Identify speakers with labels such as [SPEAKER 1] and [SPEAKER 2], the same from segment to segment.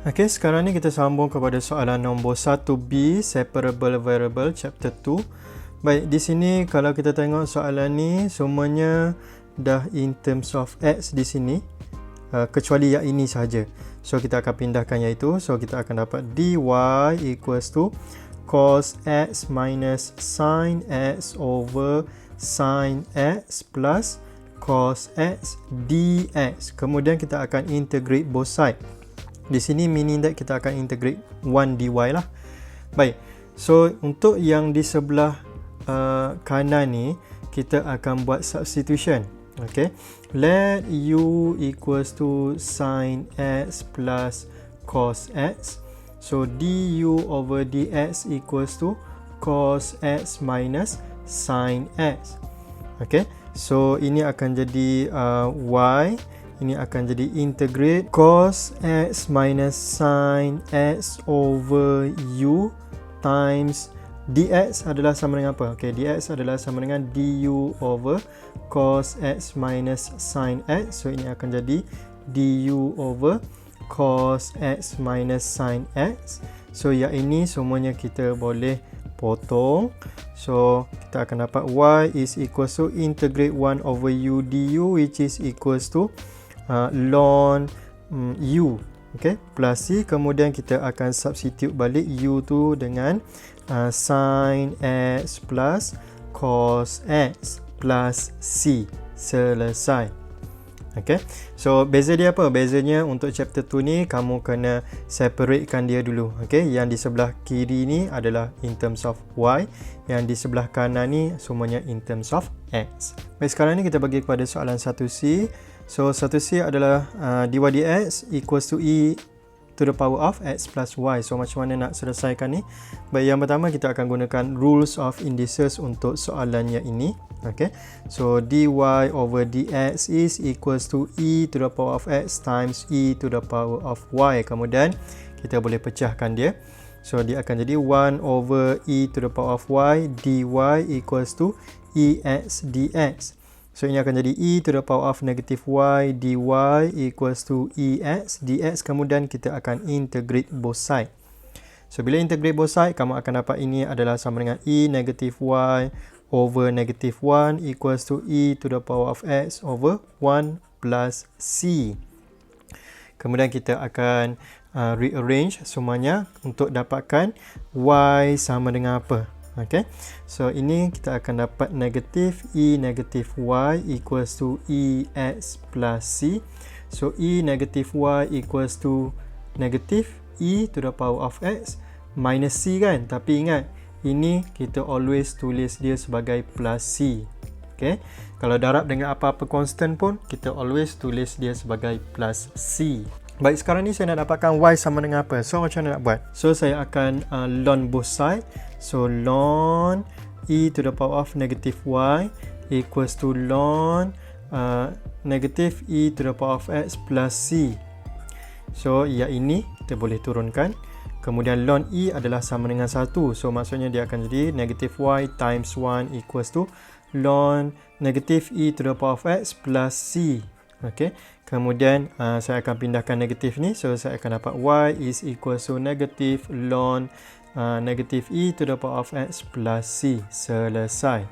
[SPEAKER 1] Okey, sekarang ni kita sambung kepada soalan nombor 1B, separable variable chapter 2. Baik, di sini kalau kita tengok soalan ni semuanya dah in terms of x di sini, kecuali yang ini saja. So kita akan pindahkan iaitu, so kita akan dapat dy equals to cos x minus sin x over sin x plus cos x dx. Kemudian kita akan integrate both side. Di sini meaning that kita akan integrate 1 dy lah. Baik, so untuk yang di sebelah kanan ni kita akan buat substitution. Okay, let u equals to sin x plus cos x. So du over dx equals to cos x minus sin x. Okay, so ini akan jadi y. Ini akan jadi integrate cos x minus sin x over u times dx adalah sama dengan apa? Okay, dx adalah sama dengan du over cos x minus sin x. So ini akan jadi du over cos x minus sin x. So yang ini semuanya kita boleh potong. So kita akan dapat y is equals to integrate 1 over u du, which is equals to ln u, okay, plus c. Kemudian kita akan substitute balik u tu dengan sin x plus cos x plus c. Selesai. Okay, so beza dia apa? Bezanya untuk chapter 2 ni kamu kena separatekan dia dulu. Okay, yang di sebelah kiri ni adalah in terms of y, yang di sebelah kanan ni semuanya in terms of x. Baik, sekarang ni kita bagi kepada soalan 1c. So 1c adalah dy dx equals to e to the power of x plus y. So macam mana nak selesaikan ni? Baik, yang pertama kita akan gunakan rules of indices untuk soalannya ini. Okay, so dy over dx is equals to e to the power of x times e to the power of y. Kemudian kita boleh pecahkan dia. So dia akan jadi 1 over e to the power of y dy equals to ex dx. So ini akan jadi e to the power of negative y dy equals to ex dx. Kemudian kita akan integrate both side. So bila integrate both side, kamu akan dapat ini adalah sama dengan e negative y over negative 1 equals to e to the power of x over 1 plus c. Kemudian kita akan rearrange semuanya untuk dapatkan y sama dengan apa. Okay, so ini kita akan dapat negative e negative y equals to ex plus c. So e negative y equals to negative e to the power of x minus c kan. Tapi ingat, ini kita always tulis dia sebagai plus c. Okay, kalau darab dengan apa-apa constant pun kita always tulis dia sebagai plus c. Baik, sekarang ni saya nak dapatkan y sama dengan apa. So macam mana nak buat? So saya akan ln both side. So ln e to the power of negative y equals to ln negative e to the power of x plus c. So yang ini kita boleh turunkan. Kemudian ln e adalah sama dengan 1. So maksudnya dia akan jadi negative y times 1 equals to ln negative e to the power of x plus c. Okay, kemudian saya akan pindahkan negatif ni. So saya akan dapat y is equals to negative ln negative e to the power of x plus c. Selesai.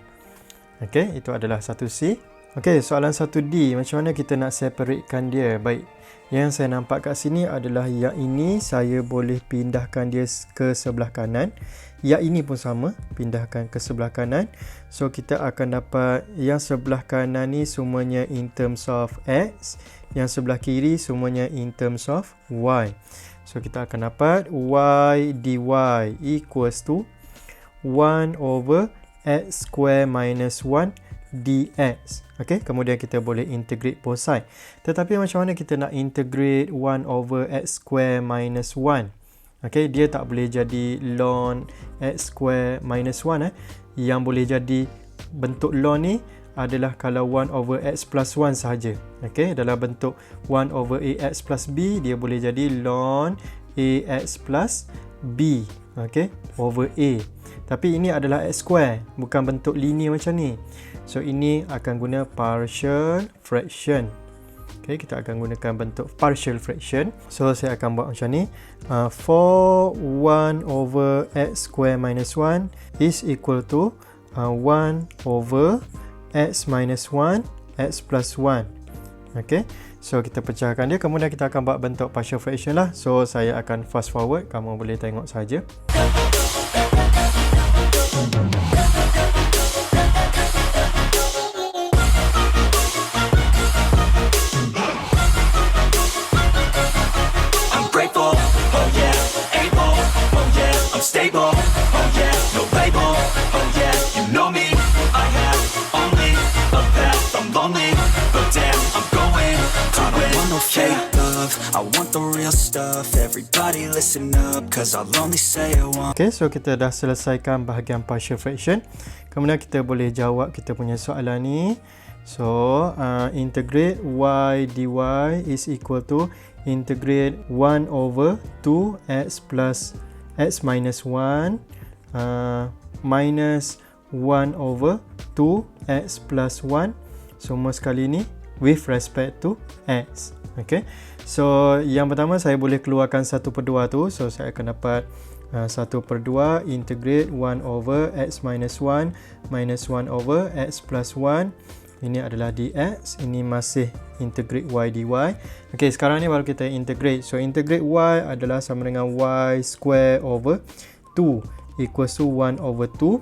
[SPEAKER 1] Okay, itu adalah 1c. Okay, soalan 1d. Macam mana kita nak separatekan dia? Baik, yang saya nampak kat sini adalah yang ini saya boleh pindahkan dia ke sebelah kanan. Yang ini pun sama, pindahkan ke sebelah kanan. So kita akan dapat yang sebelah kanan ni semuanya in terms of x, yang sebelah kiri semuanya in terms of y. So kita akan dapat y dy equals to 1 over x square minus 1 dx. Okay, kemudian kita boleh integrate both side. Tetapi macam mana kita nak integrate 1 over x square minus 1? Okay, dia tak boleh jadi ln x square minus 1. Yang boleh jadi bentuk ln ni adalah kalau 1 over x plus 1 sahaja. Okay, dalam bentuk 1 over ax plus b, dia boleh jadi ln ax plus b. Okay, over a. Tapi ini adalah x square, bukan bentuk linear macam ni. So ini akan guna partial fraction. Okay, kita akan gunakan bentuk partial fraction. So saya akan buat macam ni. 1 over x square minus 1 is equal to 1 over x minus 1 x plus 1. Okay, so kita pecahkan dia, kemudian kita akan buat bentuk partial fraction lah. So saya akan fast forward, kamu boleh tengok saja.
[SPEAKER 2] Stable, oh yeah, no label, oh yeah, you know me. I have only a path, I'm lonely, but damn, I'm going to win. I don't want no fake love, I want the real stuff. Everybody listen up, cause I'll only say it once.
[SPEAKER 1] Okay, so kita dah selesaikan bahagian partial fraction. Kemudian kita boleh jawab kita punya soalan ni. So, integrate y dy is equal to integrate 1 over 2x plus x minus 1 minus 1 over 2x plus 1 semua sekali ni with respect to x. Okay, so yang pertama saya boleh keluarkan 1/2 tu, so saya akan dapat 1/2 integrate 1 over x minus 1 minus 1 over x plus 1. Ini adalah dx, ini masih integrate y dy. Okey, sekarang ni baru kita integrate. So integrate y adalah sama dengan y square over 2 equals to 1 over 2.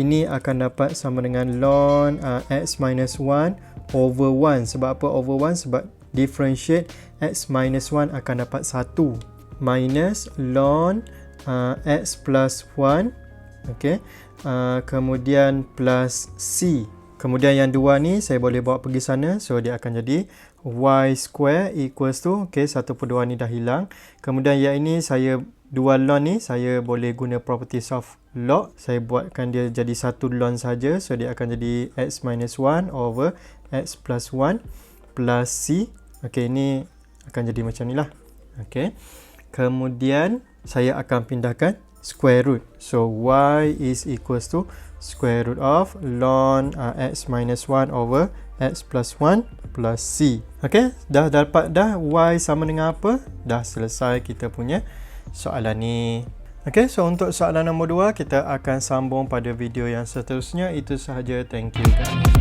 [SPEAKER 1] Ini akan dapat sama dengan ln x minus 1 over 1. Sebab apa over 1? Sebab differentiate x minus 1 akan dapat 1 minus ln x plus 1. Okey, kemudian plus c. Kemudian yang dua ni saya boleh bawa pergi sana. So dia akan jadi y square equals to, okay, 1/2 ni dah hilang. Kemudian yang ini saya dua ln ni saya boleh guna properties of log. Saya buatkan dia jadi satu ln saja. So dia akan jadi x minus 1 over x plus 1 plus c. Okay, ini akan jadi macam ni lah. Okay. Kemudian saya akan pindahkan square root. So y is equals to square root of ln x minus 1 over x plus 1 plus c. Okay, dah dapat dah y sama dengan apa? Dah selesai kita punya soalan ni. Okay, so untuk soalan nombor 2 kita akan sambung pada video yang seterusnya. Itu sahaja. Thank you guys.